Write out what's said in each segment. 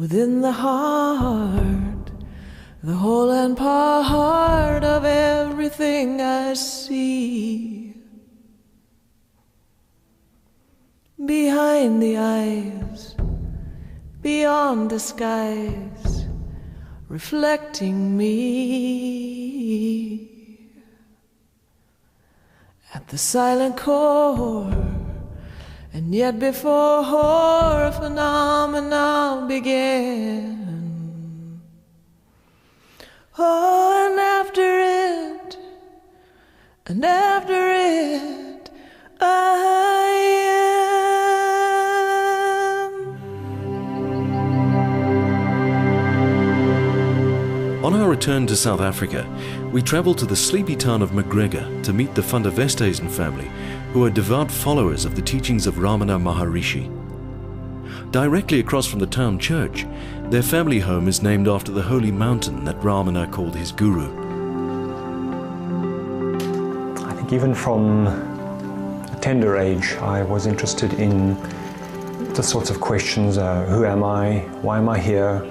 within the heart, the whole and part of everything I see. Behind the eyes, beyond disguise, reflecting me. At the silent core, and yet before phenomena began. Oh, and after it, I am. On our return to South Africa, we travelled to the sleepy town of McGregor to meet the Van der Westhuizen family, who are devout followers of the teachings of Ramana Maharishi. Directly across from the town church, their family home is named after the holy mountain that Ramana called his guru. I think even from a tender age, I was interested in the sorts of questions, who am I, why am I here?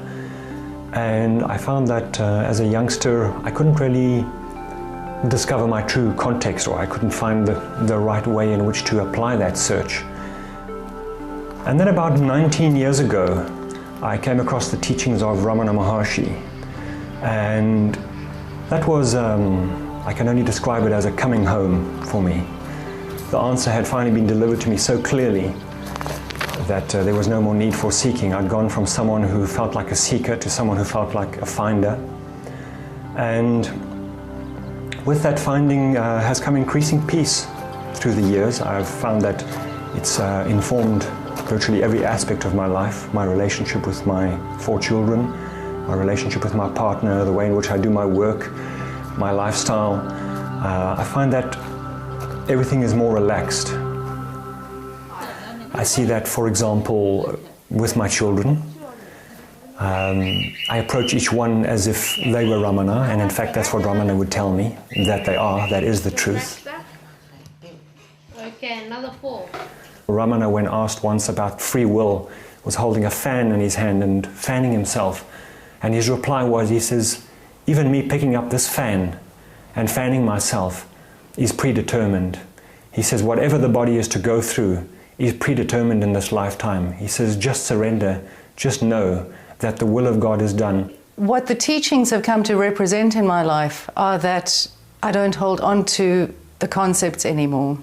And I found that as a youngster, I couldn't really discover my true context, or I couldn't find the right way in which to apply that search. And then about 19 years ago, I came across the teachings of Ramana Maharshi. And that was, I can only describe it as a coming home for me. The answer had finally been delivered to me so clearly that there was no more need for seeking. I'd gone from someone who felt like a seeker to someone who felt like a finder. And with that finding has come increasing peace through the years. I've found that it's informed virtually every aspect of my life, my relationship with my 4 children, my relationship with my partner, the way in which I do my work, my lifestyle. I find that everything is more relaxed. I see that, for example, with my children. I approach each one as if they were Ramana, and in fact that's what Ramana would tell me, that they are, that is the truth. Okay, another 4. Ramana, when asked once about free will, was holding a fan in his hand and fanning himself. And his reply was, he says, even me picking up this fan and fanning myself is predetermined. He says, whatever the body is to go through is predetermined in this lifetime. He says, just surrender, just know that the will of God is done. What the teachings have come to represent in my life are that I don't hold on to the concepts anymore.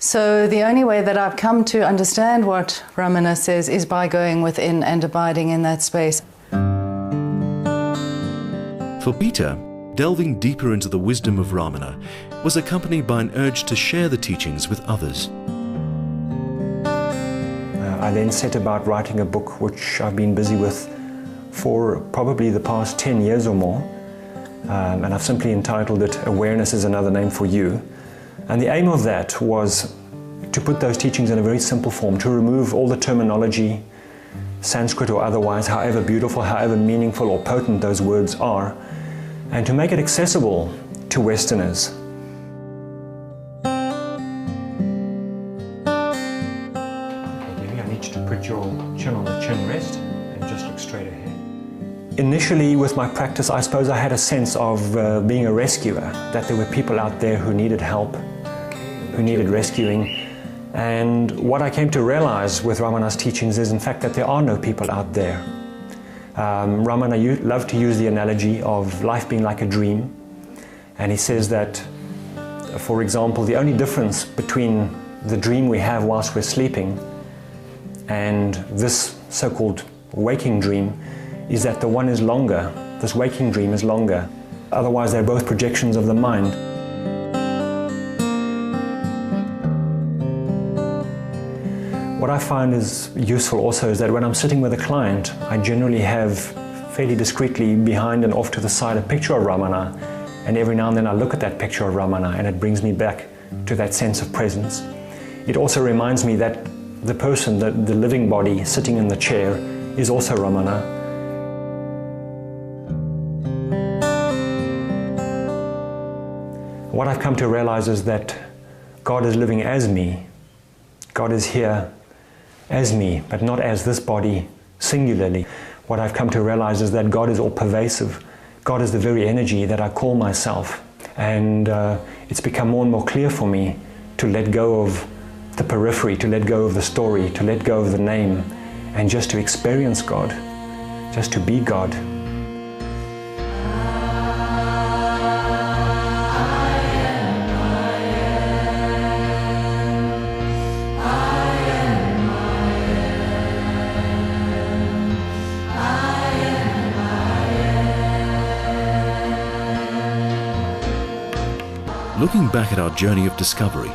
So the only way that I've come to understand what Ramana says is by going within and abiding in that space. For Peter, delving deeper into the wisdom of Ramana was accompanied by an urge to share the teachings with others. I then set about writing a book which I've been busy with for probably the past 10 years or more. And I've simply entitled it, Awareness is Another Name for You. And the aim of that was to put those teachings in a very simple form, to remove all the terminology, Sanskrit or otherwise, however beautiful, however meaningful or potent those words are, and to make it accessible to Westerners. I need you to put your chin on the chin rest and just look straight ahead. Initially with my practice, I suppose I had a sense of being a rescuer, that there were people out there who needed help, who needed rescuing. And what I came to realize with Ramana's teachings is in fact that there are no people out there. Ramana loved to use the analogy of life being like a dream. And he says that, for example, the only difference between the dream we have whilst we're sleeping and this so-called waking dream is that the one is longer, this waking dream is longer. Otherwise, they're both projections of the mind. What I find is useful also is that when I'm sitting with a client, I generally have fairly discreetly behind and off to the side a picture of Ramana, and every now and then I look at that picture of Ramana and it brings me back to that sense of presence. It also reminds me that the person, the living body sitting in the chair is also Ramana. What I've come to realize is that God is living as me. God is here as me, but not as this body singularly. What I've come to realize is that God is all pervasive. God is the very energy that I call myself. And it's become more and more clear for me to let go of the periphery, to let go of the story, to let go of the name, and just to experience God, just to be God. Looking back at our journey of discovery,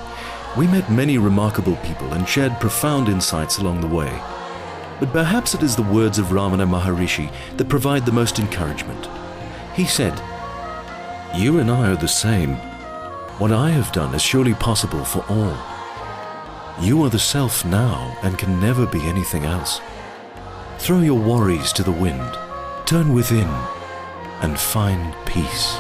we met many remarkable people and shared profound insights along the way. But perhaps it is the words of Ramana Maharishi that provide the most encouragement. He said, "You and I are the same. What I have done is surely possible for all. You are the self now and can never be anything else. Throw your worries to the wind, turn within, and find peace."